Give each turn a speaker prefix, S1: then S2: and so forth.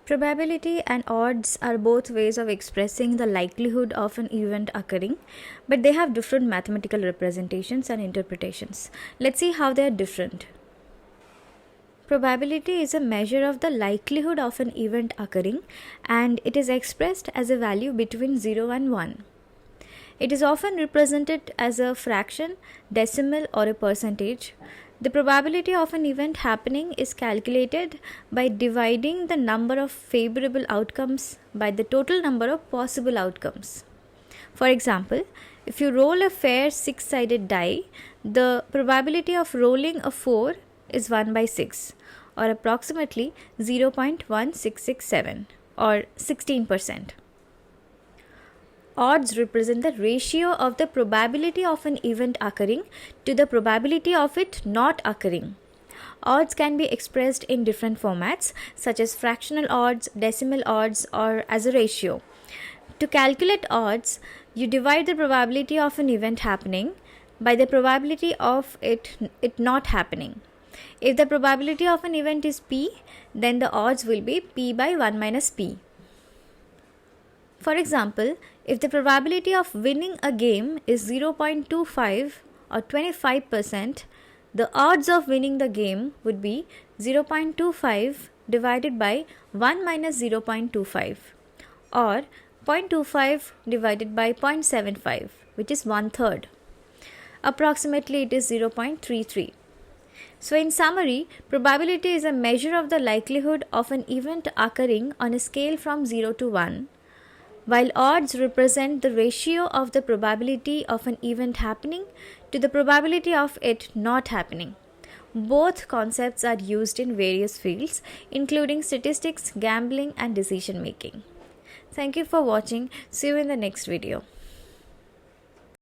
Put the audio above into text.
S1: Probability and odds are both ways of expressing the likelihood of an event occurring, but they have different mathematical representations and interpretations. Let's see how they are different. Probability is a measure of the likelihood of an event occurring, and it is expressed as a value between 0 and 1. It is often represented as a fraction, decimal, or a percentage. The probability of an event happening is calculated by dividing the number of favorable outcomes by the total number of possible outcomes. For example, if you roll a fair 6-sided die, the probability of rolling a 4 is 1 by 6, or approximately 0.1667 or 16%. Odds represent the ratio of the probability of an event occurring to the probability of it not occurring. Odds can be expressed in different formats such as fractional odds, decimal odds, or as a ratio. To calculate odds, you divide the probability of an event happening by the probability of it not happening. If the probability of an event is p, then the odds will be p by 1 minus p. For example, if the probability of winning a game is 0.25 or 25%, the odds of winning the game would be 0.25 divided by 1 minus 0.25 or 0.25 divided by 0.75, which is 1/3. Approximately it is 0.33. So in summary, probability is a measure of the likelihood of an event occurring on a scale from 0 to 1, while odds represent the ratio of the probability of an event happening to the probability of it not happening. Both concepts are used in various fields, including statistics, gambling, and decision making. Thank you for watching. See you in the next video.